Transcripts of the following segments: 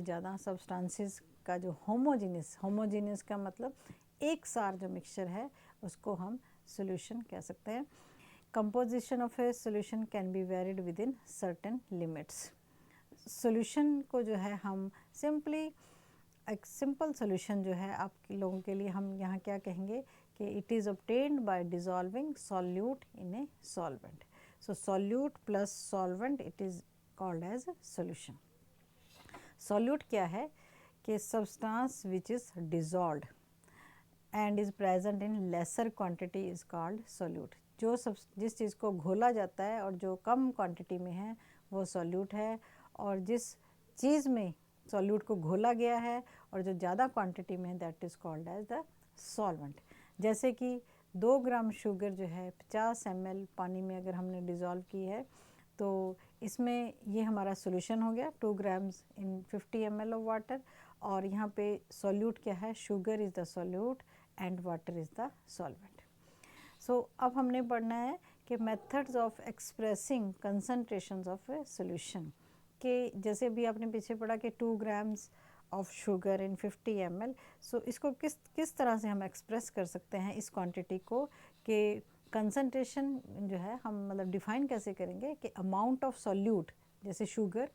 ज़्यादा सब्सटेंसेस का जो होमोजीनियस का मतलब एक सार जो मिक्सचर है उसको हम सॉल्यूशन कह सकते हैं। Composition of a solution can be varied with in certain limits. Solution को जो है हम सिंपली एक सिंपल सॉल्यूशन जो है आप लोगों के लिए हम यहाँ क्या कहेंगे कि it is obtained by dissolving solute in a solvent. So solute plus solvent it is called as solution. Solute क्या है कि substance which is dissolved and is present in lesser quantity is called solute. जो जिस चीज़ को घोला जाता है और जो कम क्वांटिटी में है वो सॉल्यूट है, और जिस चीज़ में सॉल्यूट को घोला गया है और जो ज़्यादा क्वांटिटी में है that is called as the solvent. जैसे कि 2 ग्राम शुगर जो है 50 ml पानी में अगर हमने डिज़ोल्व की है तो इसमें ये हमारा सॉल्यूशन हो गया 2 grams in 50 ml of water, और यहाँ पे सॉल्यूट क्या है, sugar is the solute and water is the solvent. So अब हमने पढ़ना है कि methods of expressing concentrations of a solution, कि जैसे भी आपने पीछे पढ़ा कि 2 grams of sugar in 50 ml। So इसको किस तरह से हम एक्सप्रेस कर सकते हैं इस क्वांटिटी को, कि कंसनट्रेशन जो है हम मतलब डिफाइन कैसे करेंगे कि अमाउंट ऑफ सॉल्यूट जैसे sugar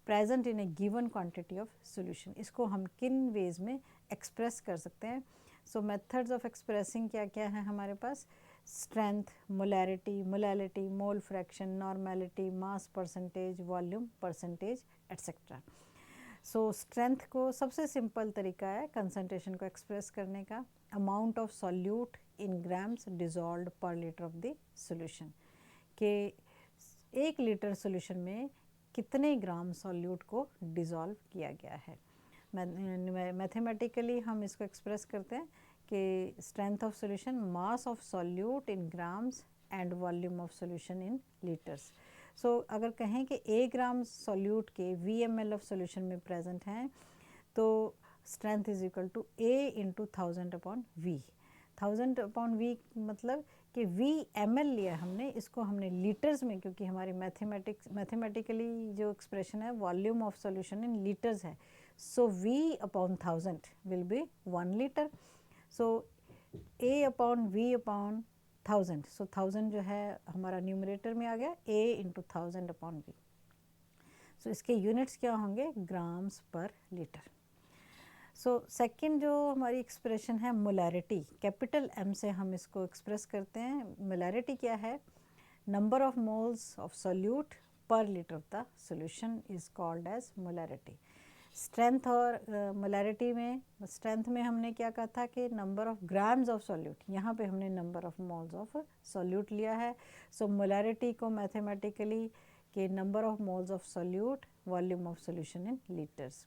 present in A given quantity of solution, इसको हम किन वेज में एक्सप्रेस कर सकते हैं। सो मेथड्स ऑफ एक्सप्रेसिंग क्या क्या है हमारे पास, strength, molarity, molality, mole fraction, normality, mass percentage, volume percentage etcetera. So strength को सबसे सिंपल तरीका है कंसनट्रेशन को एक्सप्रेस करने का, amount of solute in grams dissolved पर लीटर ऑफ द सॉल्यूशन, के 1 लीटर सॉल्यूशन में कितने ग्राम सॉल्यूट को डिसॉल्व किया गया है। मैथमेटिकली हम इसको एक्सप्रेस करते हैं कि strength of solution mass of solute in grams and volume of solution in litres. So अगर कहें कि 1 ग्राम सॉल्यूट के VmL ऑफ सॉल्यूशन में प्रेजेंट हैं तो strength is equal to A into 1000/V। 1000/V मतलब कि VmL लिया हमने, इसको हमने लीटर्स में, क्योंकि हमारी मैथमेटिकली जो एक्सप्रेशन है volume of solution in litres है, सो V/1000 will be 1 litre. So A/V/1000, सो 1000 जो है हमारा न्यूमरेटर में आ गया, A इंटू 1000/V। सो इसके यूनिट्स क्या होंगे, ग्राम्स पर लीटर। सो सेकंड जो हमारी एक्सप्रेशन है मोलैरिटी, कैपिटल M से हम इसको एक्सप्रेस करते हैं। मोलैरिटी क्या है, number of moles of solute per litre of the solution is called as molarity. Strength और मोलैरिटी में, स्ट्रेंथ में हमने क्या कहा था कि number of grams of solute, यहाँ पे हमने number of moles of solute लिया है। सो मोलैरिटी को मैथमेटिकली के number of moles of solute, volume of solution in litres.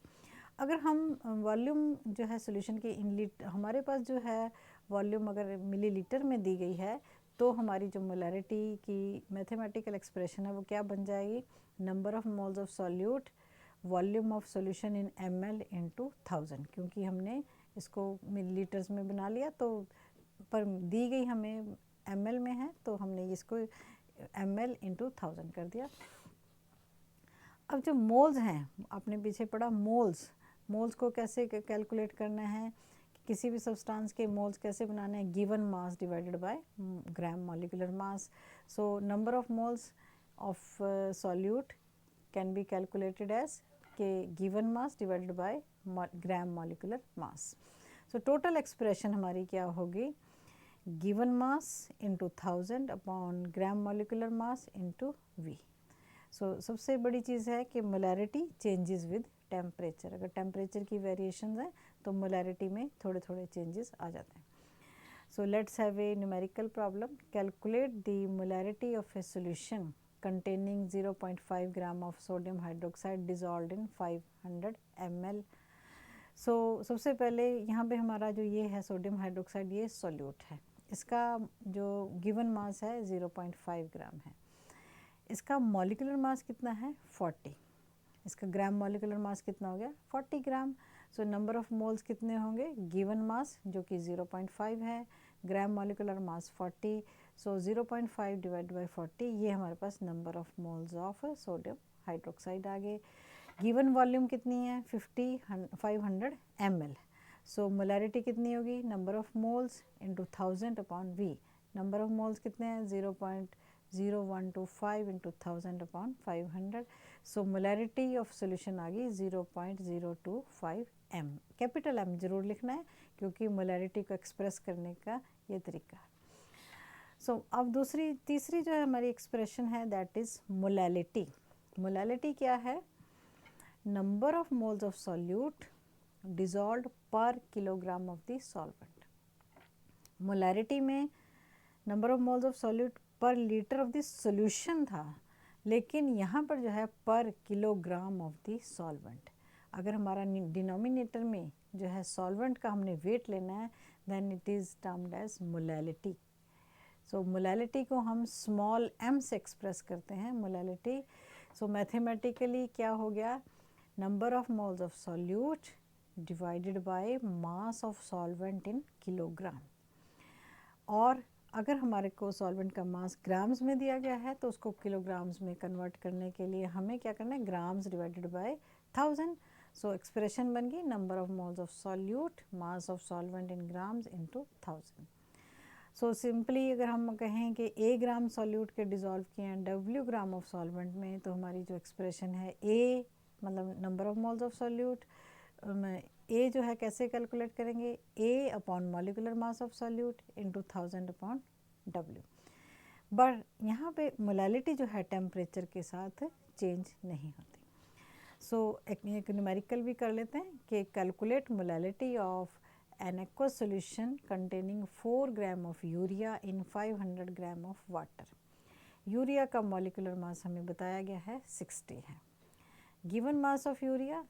अगर हम वॉल्यूम जो है सॉल्यूशन के इन लीटर, हमारे पास जो है वॉल्यूम अगर मिलीलीटर में दी गई है तो हमारी जो मोलैरिटी की मैथमेटिकल एक्सप्रेशन है वो क्या बन जाएगी, number of moles of solute volume of solution in ml into 1000, क्योंकि हमने इसको मिलीलीटर्स में बना लिया तो पर दी गई हमें ml में है तो हमने इसको ml इंटू 1000 कर दिया। अब जो मोल्स हैं, आपने पीछे पढ़ा मोल्स को कैसे कैलकुलेट करना है, किसी भी सब्सटेंस के मोल्स कैसे बनाने हैं, given mass divided by gram molecular mass. So number of moles of solute can be calculated as के given mass divided by gram molecular mass. So total expression हमारी क्या होगी, given mass into 1000 upon gram molecular mass into V। So सबसे बड़ी चीज़ है कि molarity changes with temperature, अगर टेम्परेचर की वेरिएशंस हैं तो मोलैरिटी में थोड़े थोड़े चेंजेस आ जाते हैं। So let's have a numerical problem, calculate the molarity of a solution containing 0.5 gram of sodium hydroxide dissolved in 500 ml। सो सबसे पहले यहाँ पे हमारा जो ये है सोडियम हाइड्रोक्साइड, ये सॉल्यूट है, इसका जो गिवन मास है 0.5 ग्राम है। इसका मॉलिक्यूलर मास कितना है 40, इसका ग्राम मॉलिक्यूलर मास कितना हो गया 40 gram. So number of moles कितने होंगे, गिवन मास जो कि 0.5 है, gram molecular mass 40, so 0.5 divide by 40, ये हमारे पास number of moles of sodium hydroxide आ गए। गिवन वॉल्यूम कितनी है 500 ml। सो मोलैरिटी कितनी होगी number of moles into 1000 upon V. Number of moles कितने हैं 0.0125 into 1000 upon 500। So molarity of solution आ गई 0.025 m। कैपिटल M जरूर लिखना है क्योंकि मोलैरिटी को एक्सप्रेस करने का ये तरीका है। सो अब तीसरी जो है हमारी एक्सप्रेशन है दैट इज़ मोलैलिटी। मोलैलिटी क्या है number of moles of solute dissolved per kilogram of the solvent. Molarity में number of moles of solute per litre of the solution था, लेकिन यहाँ पर जो है पर किलोग्राम ऑफ द सॉल्वेंट। अगर हमारा डिनोमिनेटर में जो है सॉल्वेंट का हमने वेट लेना है then it is termed as molality. So molality को हम स्मॉल m से एक्सप्रेस करते हैं मोलैलिटी। सो मैथमेटिकली क्या हो गया number of moles of solute divided by mass of solvent in kilogram. और अगर हमारे को सॉल्वेंट का मास ग्राम्स में दिया गया है तो उसको किलोग्राम्स में कन्वर्ट करने के लिए हमें क्या करना है grams divided by 1000। So expression बन गई number of moles of solute mass of solvent in grams into 1000। So simply अगर हम कहें कि a ग्राम सॉल्यूट के डिज़ोल्व किए हैं W ग्राम ऑफ सॉल्वेंट में तो हमारी जो एक्सप्रेशन है A मतलब number of moles of solute A जो है कैसे कैलकुलेट करेंगे A upon molecular mass of solute into 1000 upon W। But यहाँ पे मोलैलिटी जो है टेम्परेचर के साथ चेंज नहीं होती। सो एक न्यूमेरिकल भी कर लेते हैं कि calculate molality of an aqueous solution containing 4 gram of urea in 500 gram of water. Urea का मॉलिकुलर मास हमें बताया गया है 60 है। Given mass of urea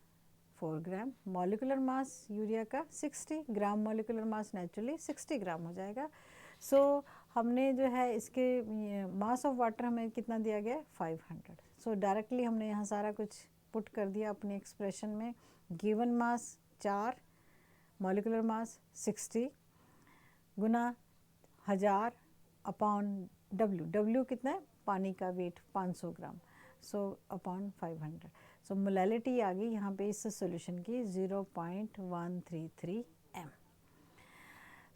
4 gram, molecular mass urea का 60 ग्राम, मॉलिकुलर मास नेचुरली 60 ग्राम हो जाएगा। सो हमने जो है इसके मास ऑफ वाटर हमें कितना दिया गया है 500। सो डायरेक्टली हमने यहाँ सारा कुछ पुट कर दिया अपनी एक्सप्रेशन में। गिवन मास 4 मॉलिकुलर मास 60 गुना 1000 अपॉन W कितना है पानी का weight 500 gram. So upon 500। So molality आ गई यहाँ पे इस सॉल्यूशन की 0.133 m।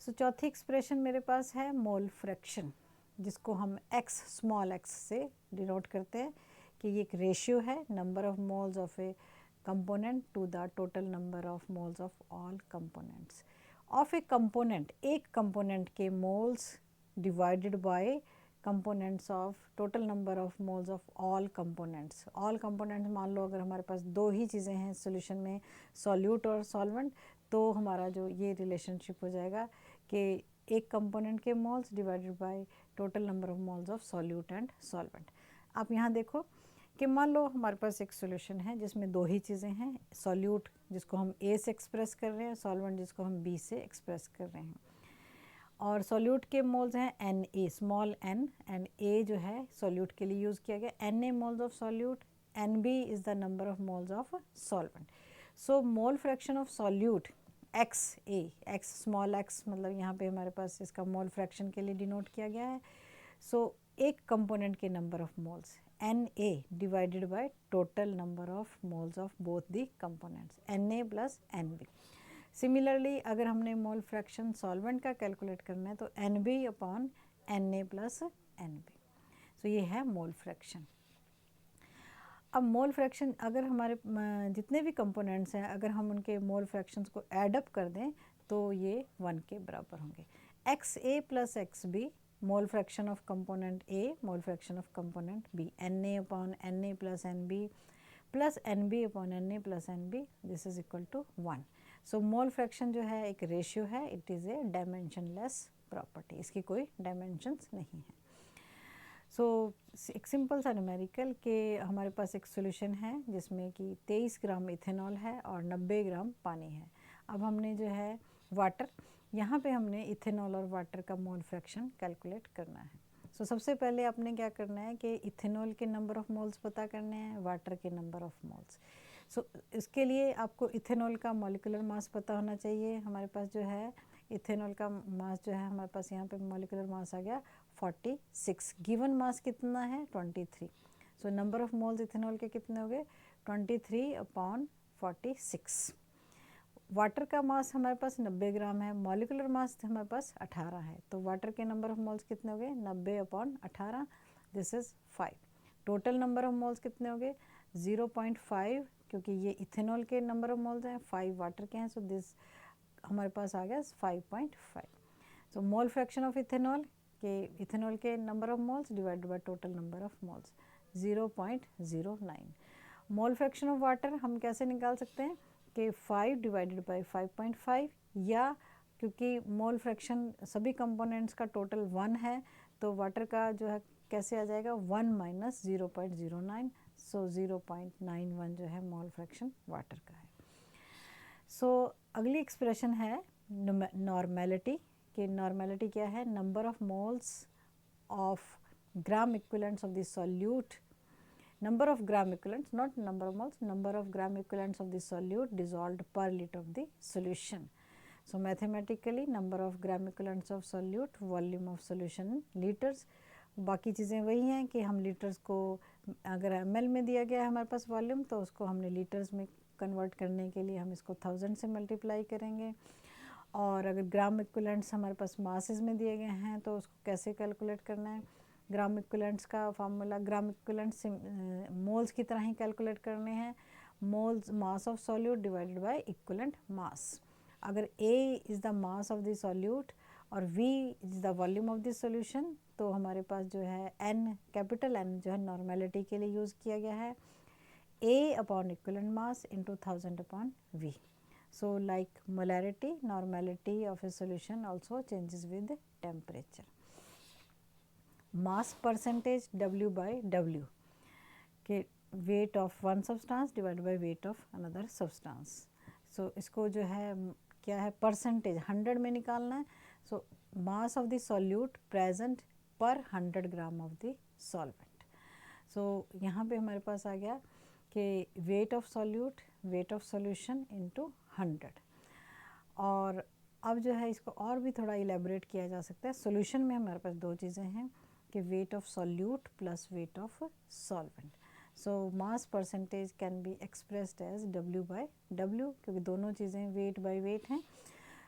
सो चौथी एक्सप्रेशन मेरे पास है मोल फ्रैक्शन जिसको हम x स्मॉल x से डिनोट करते हैं कि ये एक रेशियो है number of moles of A component to the total number of moles of all components of a component। एक component के moles divided by components of total number of moles of all components। all components मान लो अगर हमारे पास दो ही चीज़ें हैं solution में solute और solvent तो हमारा जो ये relationship हो जाएगा कि एक component के moles divided by total number of moles of solute and solvent। आप यहाँ देखो कि मान लो हमारे पास एक सॉल्यूशन है जिसमें दो ही चीज़ें हैं सॉल्यूट जिसको हम A से एक्सप्रेस कर रहे हैं सॉल्वेंट जिसको हम B से एक्सप्रेस कर रहे हैं। और सॉल्यूट के मोल्स हैं Na small n and A जो है सॉल्यूट के लिए यूज़ किया गया Na moles of solute Nb is the number of moles of solvent. So mole fraction of solute XA x small x मतलब यहाँ पे हमारे पास इसका मोल फ्रैक्शन के लिए डिनोट किया गया है। सो एक कंपोनेंट के number of moles Na divided by total number of moles of both the components Na plus Nb। Similarly अगर हमने मोल फ्रैक्शन सॉल्वेंट का कैलकुलेट करना है तो Nb upon Na plus Nb। सो ये है मोल फ्रैक्शन। अब मोल फ्रैक्शन अगर हमारे जितने भी कंपोनेंट्स हैं अगर हम उनके मोल फ्रैक्शंस को ऐड अप कर दें तो ये 1 के बराबर होंगे। XA plus XB mole fraction of component A mole fraction of component B Na upon Na plus NB plus NB upon Na plus NB this is equal to 1। So mole fraction जो है एक ratio है it is a dimensionless property इसकी कोई dimensions नहीं है। सो एक simple सा न्यूमेरिकल के हमारे पास एक सॉल्यूशन है जिसमें कि 23 ग्राम इथेनॉल है और 90 ग्राम पानी है। अब हमने जो है वाटर यहाँ पे हमने इथेनॉल और वाटर का मोल फ्रैक्शन कैलकुलेट करना है। सो सबसे पहले आपने क्या करना है कि इथेनॉल के नंबर ऑफ़ मोल्स पता करने हैं वाटर के नंबर ऑफ़ मोल्स। सो इसके लिए आपको इथेनॉल का मॉलिकुलर मास पता होना चाहिए। हमारे पास जो है इथेनॉल का मास जो है हमारे पास यहाँ पे मॉलिकुलर मास आ गया 46। गिवन मास कितना है 23। So number of moles ethanol के कितने हो गए 23/46। वाटर का मास हमारे पास 90 ग्राम है, मॉलिकुलर मास हमारे पास 18 है, तो वाटर के नंबर ऑफ मोल्स कितने हो गए 90/18, this is 5। Total number of moles कितने हो गए 0.5, क्योंकि ये इथेनॉल के नंबर ऑफ मोल्स हैं, 5 वाटर के हैं, सो दिस हमारे पास आ गया 5.5। सो मोल फ्रैक्शन ऑफ इथेनॉल के number of moles divided by total number of moles 0.09। Mole fraction of water हम कैसे निकाल सकते हैं कि 5 डिवाइडेड बाय 5.5, या क्योंकि मोल फ्रैक्शन सभी कंपोनेंट्स का टोटल 1 है, तो वाटर का जो है कैसे आ जाएगा 1 माइनस 0.09, सो 0.91 जो है मोल फ्रैक्शन वाटर का है। सो अगली एक्सप्रेशन है नॉर्मेलिटी, कि नॉर्मेलिटी क्या है, number of moles of gram equivalents of the solute, number of gram equivalents, not number of moles, number of gram equivalents of the solute dissolved per liter of the solution. So mathematically number of gram equivalents of solute, volume of solution in liters, बाकी चीज़ें वही हैं कि हम litres को अगर ml में दिया गया है हमारे पास वॉल्यूम, तो उसको हमने लीटर्स में कन्वर्ट करने के लिए हम इसको 1000 से मल्टीप्लाई करेंगे, और अगर ग्राम इक्विवेलेंट्स हमारे पास मासेस में दिए गए हैं तो उसको कैसे कैलकुलेट करना है, ग्राम इक्विवेलेंट्स का फार्मूला ग्राम इक्विवेलेंट्स मोल्स की तरह ही कैलकुलेट करने हैं, moles mass of solute divided by equivalent mass. अगर A is the mass of the solute और V is the volume of the solution, तो हमारे पास जो है N, कैपिटल N जो है नॉर्मेलिटी के लिए यूज़ किया गया है, A upon equivalent mass into 1000 upon V। So like molarity, normality of a solution also changes with temperature. Mass percentage W by W, के weight of one substance divided by weight of another substance. So इसको जो है क्या है percentage 100 में निकालना है, so mass of the solute present per 100 gram of the solvent. So यहाँ पे हमारे पास आ गया कि weight of solute, weight of solution into 100। और अब जो है इसको और भी थोड़ा इलेबोरेट किया जा सकता है। सॉल्यूशन में हमारे पास दो चीज़ें हैं कि weight of solute plus weight of solvent. So mass percentage can be expressed as W by W, क्योंकि दोनों चीज़ें वेट बाय वेट हैं।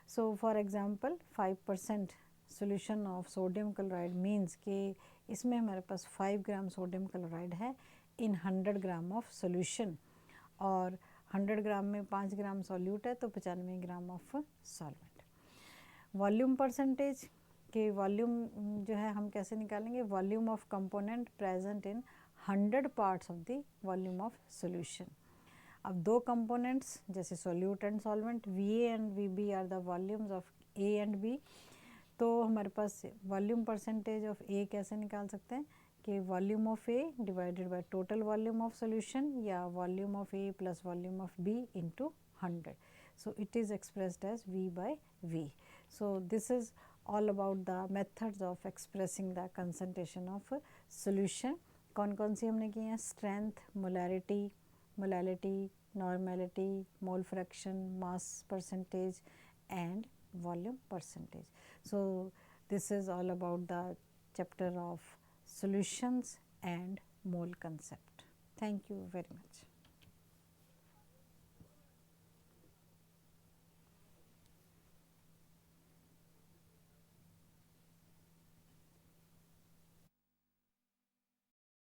So for example 5% solution of sodium chloride means कि इसमें हमारे पास 5 ग्राम सोडियम क्लोराइड है इन 100 gram of solution, और 100 ग्राम में 5 ग्राम सॉल्यूट है तो 95 gram of solvent. Volume percentage के वॉल्यूम जो है हम कैसे निकालेंगे, volume of component present in 100 parts of the volume of solution. अब दो कंपोनेंट्स जैसे solute and solvent VA and VB are the volumes of A and B, तो हमारे पास वॉल्यूम परसेंटेज ऑफ A कैसे निकाल सकते हैं कि volume of A divided by total volume of solution, या volume of A plus volume of B into 100। So it is expressed as V by V. So this is all about the methods of expressing the concentration of a solution. कौन कौन सी हमने की हैं, strength, molality, normality, mole fraction, mass percentage and volume percentage. So this is all about the chapter of solutions and mole concept. Thank you very much.